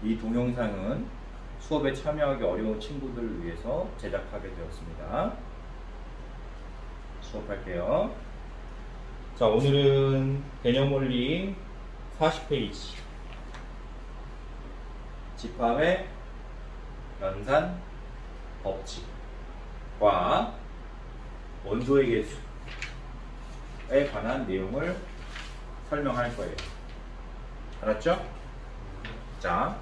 이 동영상은 수업에 참여하기 어려운 친구들을 위해서 제작하게 되었습니다. 수업할게요. 자, 오늘은 개념원리 40페이지 집합의 연산 법칙과 원소의 개수에 관한 내용을 설명할 거예요. 알았죠? 자,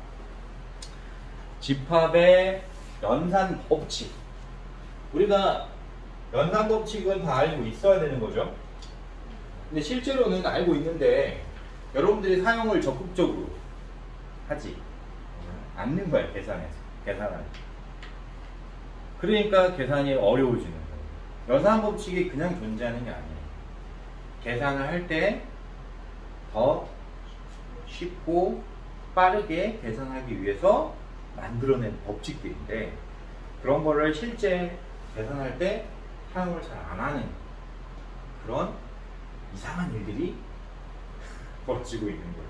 집합의 연산 법칙. 우리가 연산 법칙은 다 알고 있어야 되는 거죠. 근데 실제로는 알고 있는데 여러분들이 사용을 적극적으로 하지 않는 거예요. 계산할 때. 그러니까 계산이 어려워지는 거예요. 연산 법칙이 그냥 존재하는 게 아니에요. 계산을 할 때 더 쉽고 빠르게 계산하기 위해서 만들어낸 법칙들인데, 그런 거를 실제 계산할 때 사용을 잘 안 하는 그런 이상한 일들이 벌어지고 있는 거예요.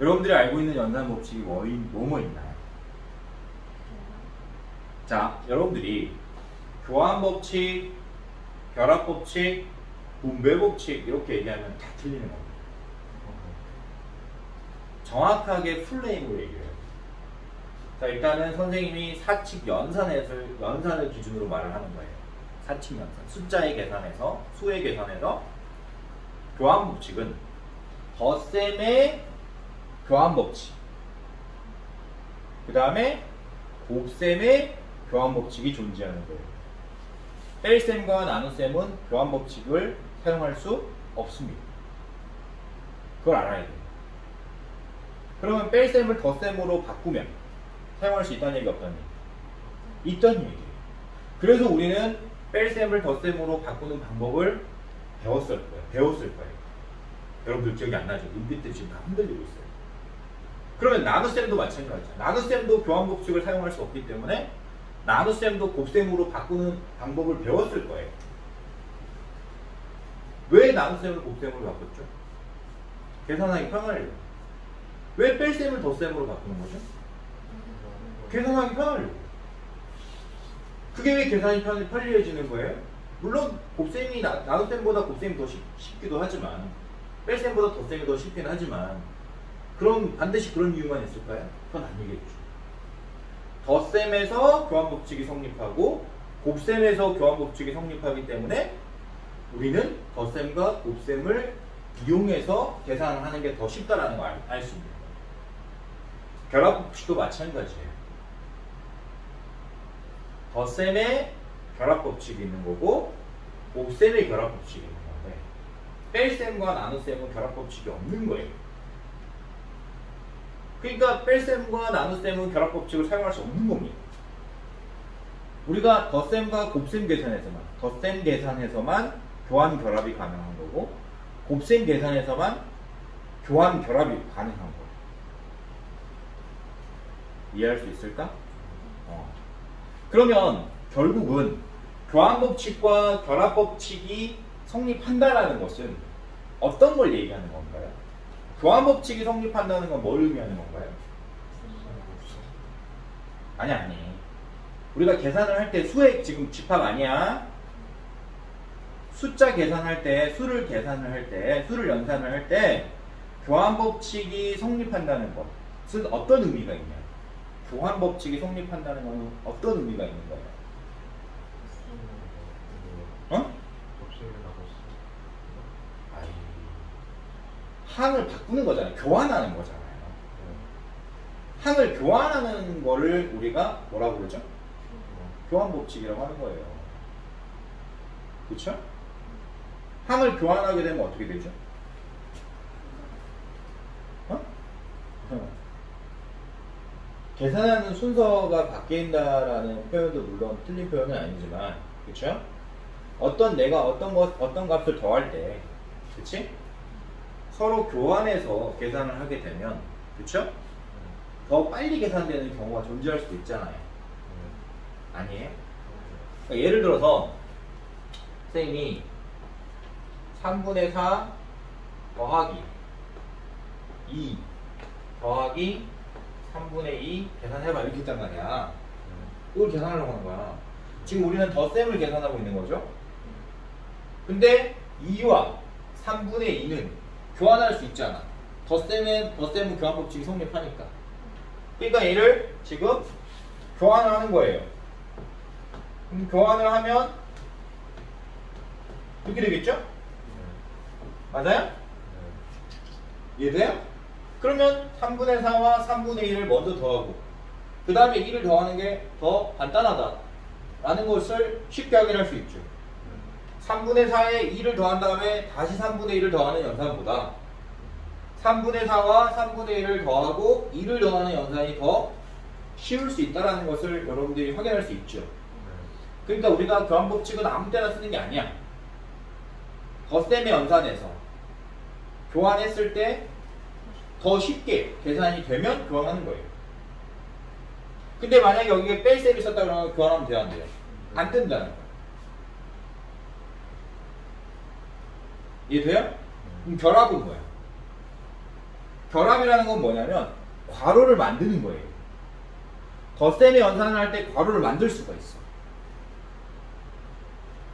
여러분들이 알고 있는 연산 법칙이 뭐뭐 있나요? 자, 여러분들이 교환 법칙, 결합 법칙, 분배 법칙 이렇게 얘기하면 다 틀리는 겁니다. 정확하게 풀네임으로 얘기해요. 자, 일단은 선생님이 사칙 연산을 기준으로 말을 하는 거예요. 사칙 연산. 숫자의 계산에서, 수의 계산에서 교환 법칙은 덧셈의 교환 법칙, 그 다음에 곱셈의 교환 법칙이 존재하는 거예요. 뺄셈과 나눗셈은 교환 법칙을 사용할 수 없습니다. 그걸 알아야 돼요. 그러면 뺄셈을 덧셈으로 바꾸면 사용할 수 있다는 얘기, 없다는 얘기? 있다는 얘기예요. 그래서 우리는 뺄셈을 덧셈으로 바꾸는 방법을 배웠을 거예요. 여러분들 기억이 안 나죠? 눈빛들 지금 다 흔들리고 있어요. 그러면 나눗셈도 마찬가지죠. 나눗셈도 교환 법칙을 사용할 수 없기 때문에 나눗셈도 곱셈으로 바꾸는 방법을 배웠을 거예요. 왜 나눗셈을 곱셈으로 바꿨죠? 계산하기 편하려고. 왜 뺄셈을 덧셈으로 바꾸는 거죠? 계산하기 편하려고. 그게 왜 계산이 편리해지는 거예요? 물론 곱셈이 나눗셈보다 곱셈이 더 쉽기도 하지만, 뺄셈보다 덧셈이 더 쉽긴 하지만, 그럼 반드시 그런 이유만 있을까요? 그건 아니겠죠. 덧셈에서 교환 법칙이 성립하고 곱셈에서 교환 법칙이 성립하기 때문에 우리는 덧셈과 곱셈을 이용해서 계산을 하는 게 더 쉽다라는 걸 알 수 있는 거예요. 결합 법칙도 마찬가지예요. 덧셈의 결합 법칙이 있는 거고 곱셈의 결합 법칙이 있는 건데, 뺄셈과 나눗셈은 결합 법칙이 없는 거예요. 그러니까 뺄셈과 나눗셈은 결합 법칙을 사용할 수 없는 겁니다. 우리가 덧셈과 곱셈 계산에서만 교환 결합이 가능한 거고, 곱셈 계산에서만 교환 결합이 가능한 거예요. 이해할 수 있을까? 그러면 결국은 교환 법칙과 결합 법칙이 성립한다라는 것은 어떤 걸 얘기하는 건가요? 교환 법칙이 성립한다는 건 뭘 의미하는 건가요? 아니. 우리가 계산을 할 때 수의 지금 집합 아니야. 숫자 계산할 때, 수를 계산을 할 때, 수를 연산을 할 때 교환 법칙이 성립한다는 것은 어떤 의미가 있냐? 교환 법칙이 성립한다는 것은 어떤 의미가 있는 거예요? 항을 바꾸는 거잖아요. 교환하는 거잖아요. 항을 교환하는 거를 우리가 뭐라고 그러죠? 교환 법칙이라고 하는 거예요. 그렇죠? 항을 교환하게 되면 어떻게 되죠? 계산하는 순서가 바뀐다라는 표현도 물론 틀린 표현은 아니지만, 그렇죠? 내가 어떤 값을 더할 때, 그렇지? 서로 교환해서 계산을 하게 되면, 그렇죠? 더 빨리 계산되는 경우가 존재할 수도 있잖아요. 아니에요? 그러니까 예를 들어서 선생님이 3분의 4 더하기 2 더하기 3분의 2 계산해봐 이렇게 했단 말이야. 이걸 계산하려고 하는 거야. 지금 우리는 덧셈을 계산하고 있는 거죠. 근데 2와 3분의 2는 교환할 수 있잖아. 덧셈은 교환 법칙이 성립하니까. 그러니까 얘를 지금 교환을 하는 거예요. 그럼 교환을 하면 이렇게 되겠죠? 맞아요? 이해돼요? 그러면 3분의 4와 3분의 1을 먼저 더하고 그 다음에 1을 더하는 게 더 간단하다 라는 것을 쉽게 확인할 수 있죠. 3분의 4에 2를 더한 다음에 다시 3분의 1을 더하는 연산보다 3분의 4와 3분의 1을 더하고 2를 더하는 연산이 더 쉬울 수 있다는 것을 여러분들이 확인할 수 있죠. 그러니까 우리가 교환법칙은 아무 때나 쓰는 게 아니야. 덧셈의 연산에서 교환했을 때 더 쉽게 계산이 되면 교환하는 거예요. 근데 만약에 여기에 뺄셈이 있었다 그러면 교환하면 돼요, 안 돼요? 안 된다는 거예요. 이해돼요? 그럼 결합은 뭐야? 결합이라는 건 뭐냐면 괄호를 만드는 거예요. 덧셈의 연산을 할 때 괄호를 만들 수가 있어.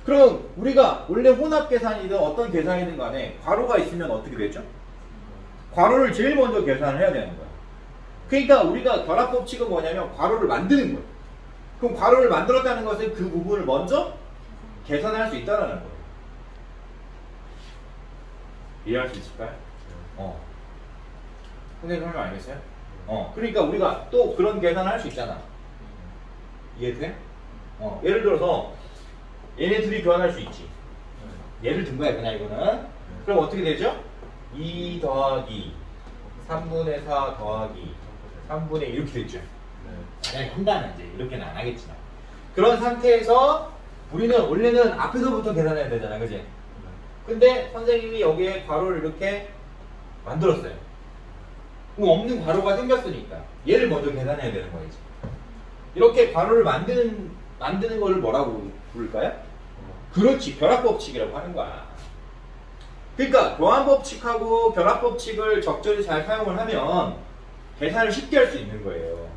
그럼 우리가 원래 혼합 계산이든 어떤 계산이든 간에 괄호가 있으면 어떻게 되죠? 괄호를 제일 먼저 계산을 해야 되는 거야. 그러니까 우리가 결합법칙은 뭐냐면 괄호를 만드는 거예요. 그럼 괄호를 만들었다는 것은 그 부분을 먼저 계산할 수 있다는 거예요. 이해할 수 있을까요? 선생님 설명 알겠어요? 그러니까 우리가 또 그런 계산을 할 수 있잖아. 이해돼? 예를 들어서 얘네 둘이 교환할 수 있지. 예를 든 거야 그냥 이거는. 그럼 어떻게 되죠? 2 더하기 3분의 4 더하기 3분의 1 이렇게 되죠. 만약에 한다면 이제 이렇게는 안 하겠지만 그런 상태에서 우리는 원래는 앞에서부터 계산해야 되잖아, 그지? 근데 선생님이 여기에 괄호를 이렇게 만들었어요. 그럼 없는 괄호가 생겼으니까 얘를 먼저 계산해야 되는 거지. 이렇게 괄호를 만드는 거를 뭐라고 부를까요? 그렇지, 결합법칙이라고 하는 거야. 그러니까 교환법칙하고 결합법칙을 적절히 잘 사용을 하면 계산을 쉽게 할 수 있는 거예요.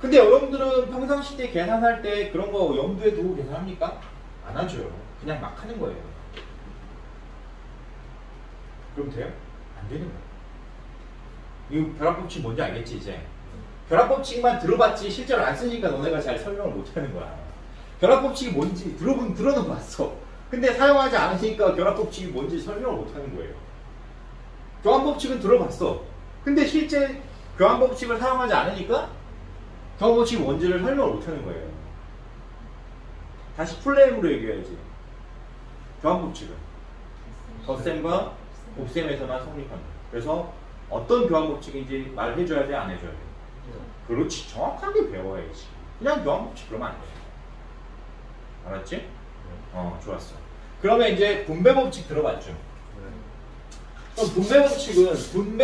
근데 여러분들은 평상시 때 계산할 때 그런 거 염두에 두고 계산합니까? 안 하죠. 그냥 막 하는 거예요. 그럼 돼요? 안 되는 거예요. 이 결합법칙 뭔지 알겠지 이제? 결합법칙만 들어봤지 실제로 안 쓰니까 너네가 잘 설명을 못 하는 거야. 결합법칙이 뭔지 들어는 봤어. 근데 사용하지 않으니까 결합법칙이 뭔지 설명을 못 하는 거예요. 교환법칙은 들어봤어. 근데 실제 교환법칙을 사용하지 않으니까 교환법칙이 뭔지를 설명을 못 하는 거예요. 다시 풀네임으로 얘기해야지. 교환법칙은 덧셈과 곱셈에서만 성립한다. 그래서 어떤 교환법칙인지 말해줘야 돼, 안 해줘야 돼? 그렇지, 정확하게 배워야지. 그냥 교환법칙 그러면 안 돼. 알았지? 좋았어. 그러면 이제 분배법칙 들어봤죠? 그럼 분배법칙은 덧셈,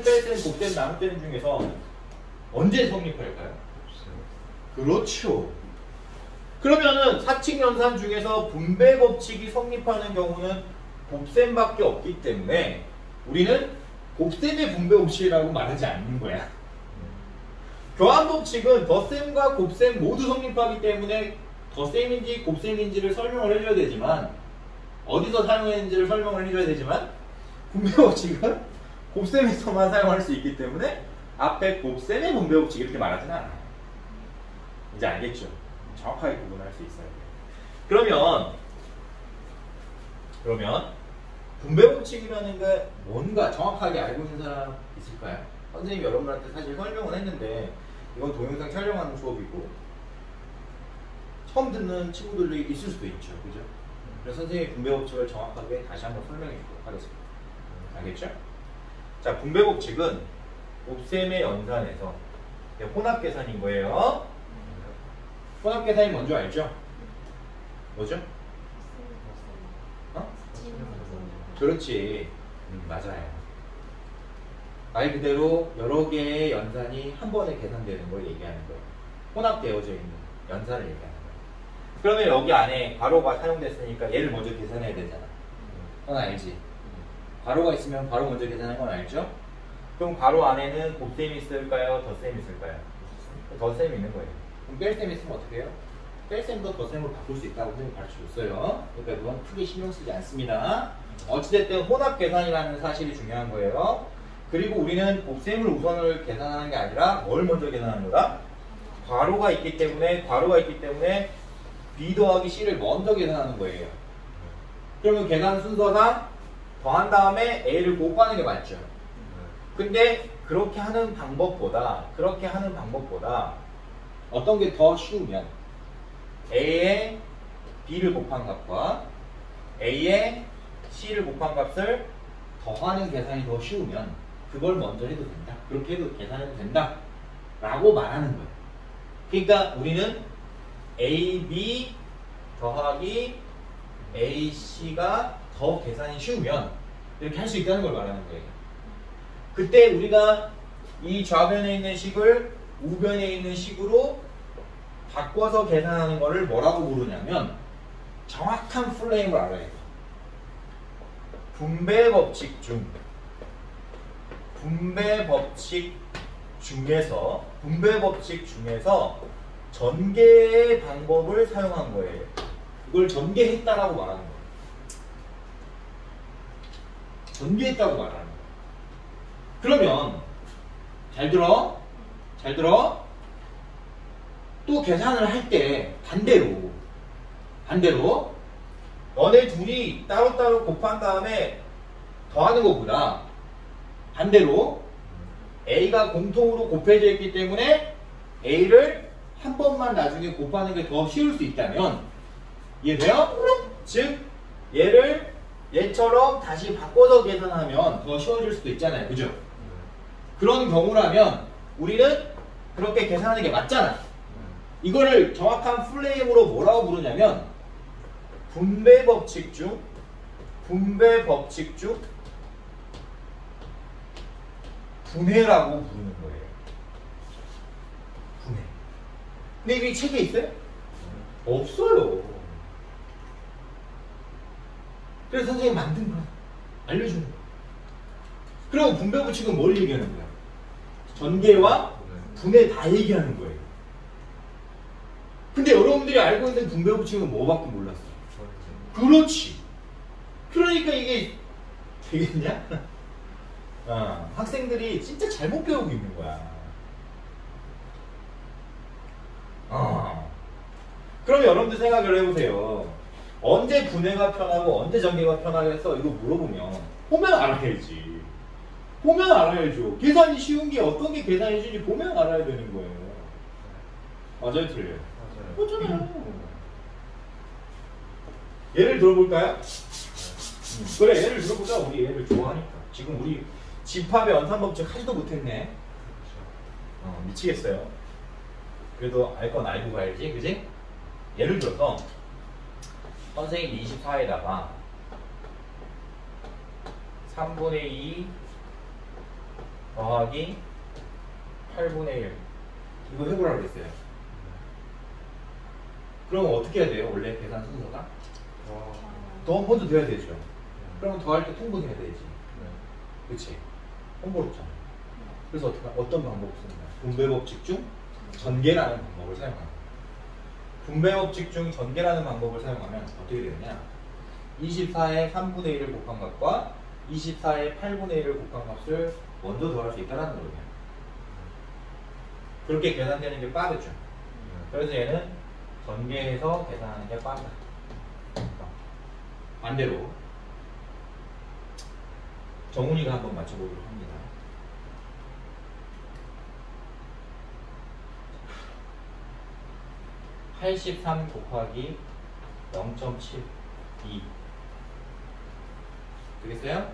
뺄셈, 곱셈, 나눗셈 중에서 언제 성립할까요? 그렇죠. 그러면은 사칙 연산 중에서 분배법칙이 성립하는 경우는 곱셈밖에 없기 때문에 우리는 곱셈의 분배법칙이라고 말하지 않는 거야. 교환법칙은 덧셈과 곱셈 모두 성립하기 때문에 덧셈인지 곱셈인지를 설명을 해줘야 되지만 어디서 사용했는지를 설명을 해줘야 되지만 분배법칙은 곱셈에서만 사용할 수 있기 때문에 앞에 곱셈의 분배법칙 이렇게 말하진 않아요. 이제 알겠죠? 정확하게 구분할 수 있어야 돼요. 그러면 분배법칙이라는 게 뭔가 정확하게 알고 있는 사람 있을까요? 선생님이 여러분한테 사실 설명은 했는데 이건 동영상 촬영하는 수업이고 처음 듣는 친구들이 있을 수도 있죠. 그죠? 그래서 선생님이 분배법칙을 정확하게 다시 한번 설명해 주도록 하겠습니다. 알겠죠? 자, 분배법칙은 곱셈의 연산에서 혼합계산인 거예요. 혼합계산이 뭔지 알죠? 뭐죠? 그렇지. 맞아요. 말 그대로 여러 개의 연산이 한 번에 계산되는 걸 얘기하는 거예요. 혼합되어져 있는 연산을 얘기하는 거예요. 그러면 여기 안에 괄호가 사용됐으니까 얘를 먼저 계산해야 되잖아. 그건 알지? 괄호가 있으면 괄호 먼저 계산하는 건 알죠? 그럼 괄호 안에는 곱셈이 있을까요? 덧셈이 있을까요? 덧셈이 있는 거예요. 그럼 뺄셈이 있으면 어떻게 해요? 뺄셈도 덧셈으로 바꿀 수 있다고 선생님이 가르쳐줬어요. 그러니까 그건 크게 신경 쓰지 않습니다. 어찌됐든 혼합 계산이라는 사실이 중요한 거예요. 그리고 우리는 곱셈을 우선을 계산하는 게 아니라 뭘 먼저 계산하는 거다? 괄호가 있기 때문에 B 더하기 C를 먼저 계산하는 거예요. 그러면 계산 순서상 더한 다음에 A를 곱하는 게 맞죠. 근데 그렇게 하는 방법보다 어떤 게 더 쉬우면 A에 B를 곱한 값과 A에 C를 곱한 값을 더하는 계산이 더 쉬우면 그걸 먼저 해도 된다. 그렇게 해도 계산해도 된다. 라고 말하는 거예요. 그러니까 우리는 AB 더하기 AC가 더 계산이 쉬우면 이렇게 할 수 있다는 걸 말하는 거예요. 그때 우리가 이 좌변에 있는 식을 우변에 있는 식으로 바꿔서 계산하는 거를 뭐라고 부르냐면 정확한 플레임을 알아야 돼요. 분배 법칙 중에서 전개의 방법을 사용한 거예요. 이걸 전개했다라고 말하는 거예요. 전개했다고 말하는 거예요. 그러면 잘 들어. 또 계산을 할 때 반대로 너네 둘이 따로따로 곱한 다음에 더하는 것보다 반대로 A가 공통으로 곱해져 있기 때문에 A를 한 번만 나중에 곱하는 게 더 쉬울 수 있다면 이해돼요? 즉 얘처럼 다시 바꿔서 계산하면 더 쉬워질 수도 있잖아요. 그죠? 그런 경우라면 우리는 그렇게 계산하는 게 맞잖아. 이거를 정확한 플레임으로 뭐라고 부르냐면 분배 법칙 중 분해라고 부르는 거예요. 분해. 근데 이게 책에 있어요? 없어요. 그래서 선생님이 만든 거야. 알려주는 거야. 그리고 분배 법칙은 뭘 얘기하는 거야? 전개와 분해 다 얘기하는 거예요. 근데 여러분들이 알고 있는 분배 법칙은 뭐밖에 몰랐어? 그렇지. 그러니까 이게 되겠냐? 학생들이 진짜 잘못 배우고 있는 거야. 그럼 여러분들 생각을 해보세요. 언제 분해가 편하고 언제 전개가 편하겠어? 이거 물어보면 보면 알아야지. 보면 알아야죠. 계산이 쉬운 게 어떤 게 계산이 쉬운지 보면 알아야 되는 거예요. 맞아요, 틀려요? 맞아요. 예를 들어볼까요? 그래, 예를 들어보자. 우리 얘를 좋아하니까. 지금 우리 집합의 연산법칙 하지도 못했네. 미치겠어요. 그래도 알 건 알고 가야지, 그지? 예를 들어서 선생님이 24에다가 3분의 2 더하기 8분의 1 이거 해보라고 그랬어요. 그럼 어떻게 해야 돼요? 원래 계산 순서가? 더 먼저 돼야 되죠. 그러면 더할 때 통분해야 되지. 그치? 번거롭잖아. 그래서 어떤 방법을 쓰는 거야? 분배법칙 중 전개라는 방법을 사용하는 거야. 분배법칙 중 전개라는 방법을 사용하면 어떻게 되느냐? 24에 3분의 1을 곱한 값과 24에 8분의 1을 곱한 값을 먼저 더할 수 있다는 거예요. 그렇게 계산되는 게 빠르죠. 그래서 얘는 전개해서 계산하는 게 빠르다. 반대로 정훈이가 한번 맞춰보도록 합니다. 83 곱하기 0.72 되겠어요?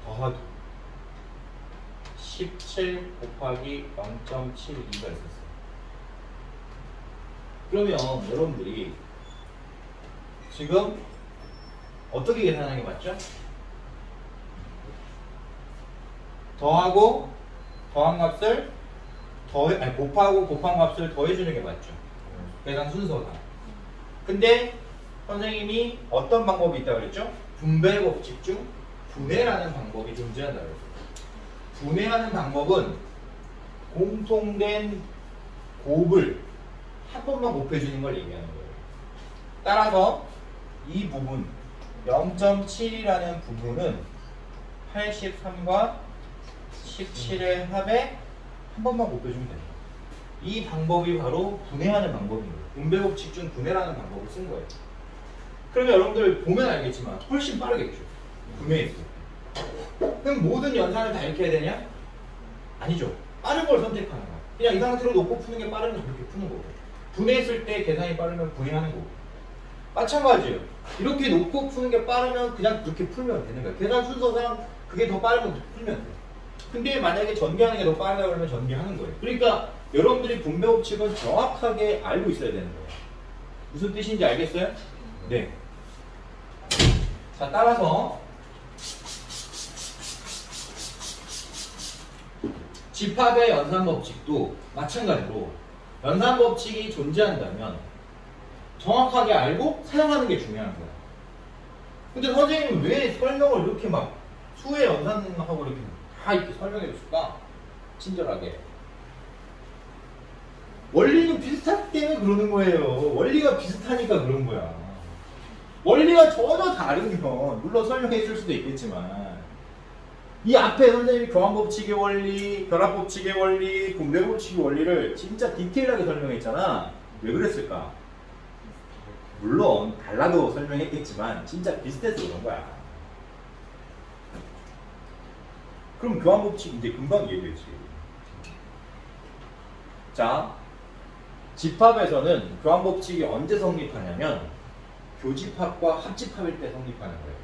더하기 17 곱하기 0.72가 있었어요. 그러면 여러분들이 지금 어떻게 계산하는 게 맞죠? 더하고 더한 값을 곱하고 곱한 값을 더해주는 게 맞죠. 계산 순서가. 근데 선생님이 어떤 방법이 있다고 그랬죠? 분배 법칙 중 분해라는 방법이 존재한다고 그랬어요. 분해하는 방법은 공통된 곱을 한 번만 곱해주는 걸 얘기하는 거예요. 따라서 이 부분 0.7이라는 부분은 83과 17의 합에 한 번만 곱해주면 됩니다. 이 방법이 바로 분해하는 방법입니다. 분배 법칙 중 분해라는 방법을 쓴 거예요. 그러면 여러분들 보면 알겠지만 훨씬 빠르겠죠. 분해했을 때. 그럼 모든 연산을 다 이렇게 해야 되냐? 아니죠. 빠른 걸 선택하는 거야. 그냥 이 상태로 놓고 푸는 게 빠르면 그렇게 푸는 거고. 분해했을 때 계산이 빠르면 분해하는 거고. 마찬가지예요. 이렇게 놓고 푸는 게 빠르면 그냥 그렇게 풀면 되는 거야. 계산 순서상 그게 더 빠르면 풀면 돼. 근데 만약에 전개하는 게 더 빠르다 그러면 전개하는 거예요. 그러니까 여러분들이 분배 법칙은 정확하게 알고 있어야 되는 거예요. 무슨 뜻인지 알겠어요? 네. 자, 따라서 집합의 연산 법칙도 마찬가지로 연산 법칙이 존재한다면 정확하게 알고 사용하는 게 중요한 거야. 근데 선생님은 왜 설명을 이렇게 막 수의 연산하고 이렇게 다 이렇게 설명해 줬을까? 친절하게. 원리는 비슷하기 때문에 그러는 거예요. 원리가 비슷하니까 그런 거야. 원리가 전혀 다르면 물론 설명해 줄 수도 있겠지만 이 앞에 선생님이 교환법칙의 원리, 결합법칙의 원리, 분배법칙의 원리를 진짜 디테일하게 설명했잖아. 왜 그랬을까? 물론 달라도 설명했겠지만 진짜 비슷해서 그런 거야. 그럼 교환법칙 이제 금방 이해되지. 자, 집합에서는 교환법칙이 언제 성립하냐면 교집합과 합집합일 때 성립하는 거예요.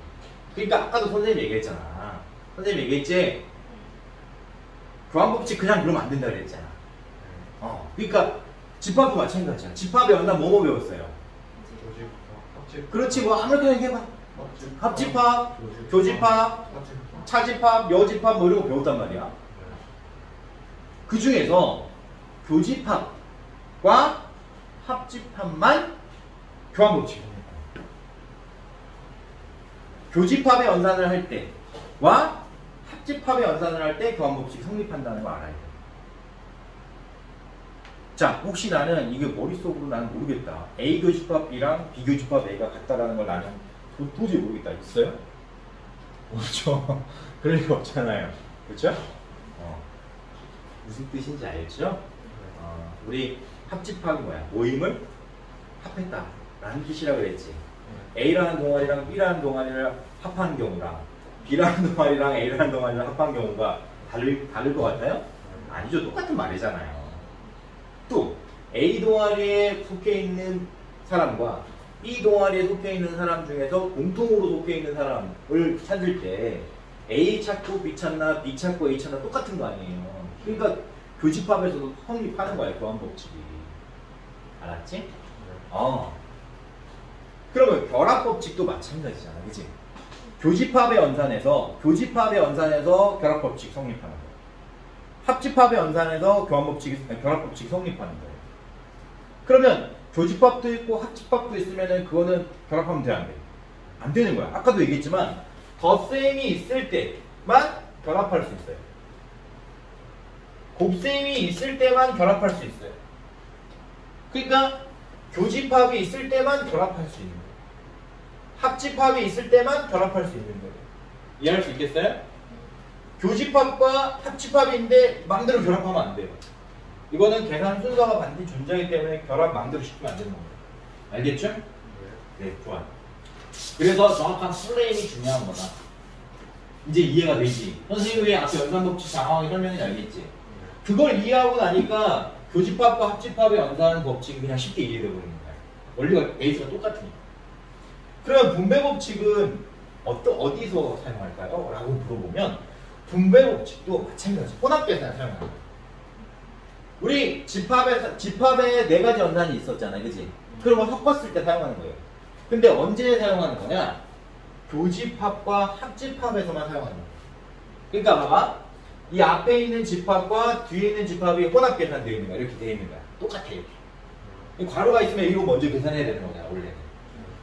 그러니까 아까도 선생님이 얘기했잖아. 선생님이 얘기했지? 교환법칙 그냥 그러면 안 된다 그랬잖아. 그러니까 집합도 마찬가지야. 집합에 연산 뭐뭐 배웠어요? 그렇지, 뭐 아무렇게나 얘기해봐. 합집합, 교집합, 차집합, 여집합 뭐 이런 거 배웠단 말이야. 그 중에서 교집합과 합집합만 교환법칙입니다. 교집합의 연산을 할 때와 합집합의 연산을 할 때 교환법칙이 성립한다는 거 알아야 돼. 자, 혹시 나는 이게 머릿속으로 나는 모르겠다. A 교집합 B랑 B 교집합 A가 같다라는 걸 나는 도저히 모르겠다. 있어요? 없죠. 그럴 리가 없잖아요. 그렇죠? 무슨 뜻인지 알죠? 우리 합집합이 뭐야? 모임을 합했다 라는 뜻이라고 그랬지. A라는 동아리랑 B라는 동아리를 합한 경우랑 B라는 동아리랑 A라는 동아리를 합한 경우가 다를 것 같아요? 아니죠. 똑같은 말이잖아요. 또 A 동아리에 속해 있는 사람과 B 동아리에 속해 있는 사람 중에서 공통으로 속해 있는 사람을 찾을 때 A 찾고 B 찾나 B 찾고 A 찾나 똑같은 거 아니에요. 그러니까 교집합에서도 성립하는 거야, 교환법칙이. 알았지? 그러면 결합법칙도 마찬가지잖아, 그치? 교집합의 연산에서 결합법칙 성립하는 거야. 합집합의 연산에서 결합법칙이 성립하는 거예요. 그러면 교집합도 있고 합집합도 있으면은 그거는 결합하면 돼, 안 돼? 안 되는 거야. 아까도 얘기했지만 덧셈이 있을 때만 결합할 수 있어요. 곱셈이 있을 때만 결합할 수 있어요. 그러니까 교집합이 있을 때만 결합할 수 있는 거예요. 합집합이 있을 때만 결합할 수 있는 거예요. 이해할 수 있겠어요? 교집합과 합집합인데 마음대로 결합하면 안 돼요. 이거는 계산 순서가 반드시 존재하기 때문에 결합 마음대로 시키면 안 되는 거예요. 알겠죠? 네, 좋아요. 그래서 정확한 플레임이 중요한 거다. 이제 이해가 되지. 선생님이 왜 앞에 연산법칙 장황하게 설명했는지 알겠지? 그걸 이해하고 나니까 교집합과 합집합의 연산 법칙이 그냥 쉽게 이해되어 버리는 거야. 원리가 베이스가 똑같으니까. 그러면 분배 법칙은 어디서 사용할까요? 라고 물어보면 분배 법칙도 마찬가지. 혼합 계산을 사용하는 거야. 우리 집합에 네 가지 연산이 있었잖아요, 그치? 그런 거 섞었을 때 사용하는 거예요. 근데 언제 사용하는 거냐? 교집합과 합집합에서만 사용하는 거예요. 그러니까 봐봐. 이 앞에 있는 집합과 뒤에 있는 집합이 혼합 계산되어 있는 거야. 이렇게 되어 있는 거야. 똑같아, 이렇게. 괄호가 있으면 이거 먼저 계산해야 되는 거냐, 원래는.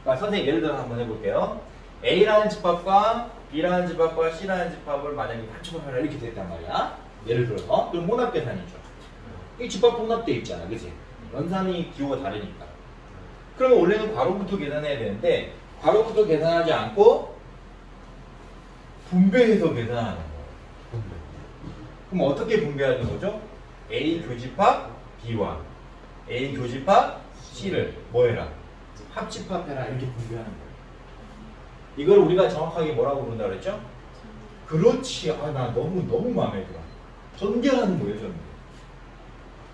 그러니까 선생님 예를 들어서 한번 해볼게요. A라는 집합과 B라는 집합과 C라는 집합을 만약에 합쳐보면 이렇게 됐단 말이야. 예를 들어서 그럼 혼합계산이죠. 이 집합 혼합돼 있잖아, 그치? 연산이 기호가 다르니까. 그러면 원래는 괄호부터 계산해야 되는데 괄호부터 계산하지 않고 분배해서 계산하는 거예요. 그럼 어떻게 분배하는 거죠? A 교집합 B와 A 교집합 C를 뭐 해라? 합집합해라 이렇게 분배하는 거예요. 이걸 우리가 정확하게 뭐라고 부른다 그랬죠? 그렇지. 아, 나 너무 마음에 들어. 전개하는 거예요, 전개.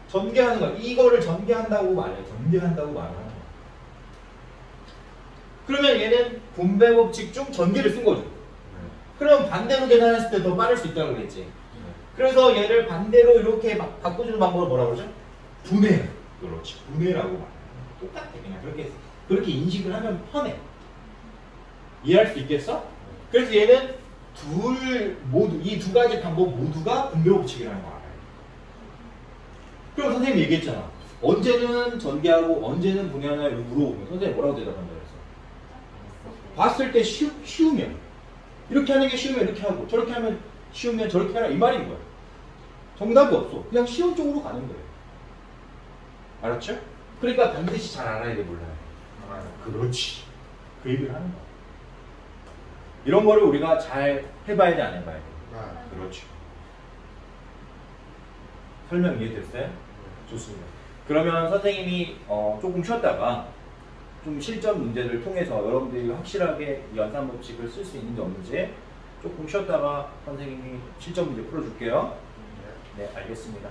전개하는 거. 이거를 전개한다고 말해요. 전개한다고 말하는 거예요. 그러면 얘는 분배 법칙 중 전개를 쓴 거죠. 그럼 반대로 계산했을 때 더 빠를 수 있다고 그랬지. 그래서 얘를 반대로 이렇게 막 바꿔주는 방법을 뭐라고 그러죠? 분해. 그렇지. 분해라고 말해요. 똑같아. 그냥 그렇게 인식을 하면 편해. 이해할 수 있겠어? 그래서 얘는 이 두 가지 방법 모두가 분배 법칙이라는 거 알아요. 그럼 선생님이 얘기했잖아. 언제는 전개하고 언제는 분해하나 이렇게 물어보면 선생님 뭐라고 대답한다 그랬어? 봤을 때 쉬우면 이렇게 하는 게 쉬우면 이렇게 하고 저렇게 하면 쉬우면 저렇게 하라 이 말인 거야. 정답이 없어. 그냥 쉬운 쪽으로 가는 거예요. 알았죠? 그러니까 반드시 잘 알아야 돼, 몰라요. 그렇지. 그 얘기를 하는 거야. 이런 거를 우리가 잘 해봐야 돼, 안 해봐야 돼? 그렇죠. 설명 이해됐어요? 좋습니다. 그러면 선생님이 조금 쉬었다가 좀 실전 문제를 통해서 여러분들이 확실하게 연산 법칙을 쓸 수 있는지 없는지 조금 쉬었다가 선생님이 실전 문제 풀어줄게요. 네, 알겠습니다.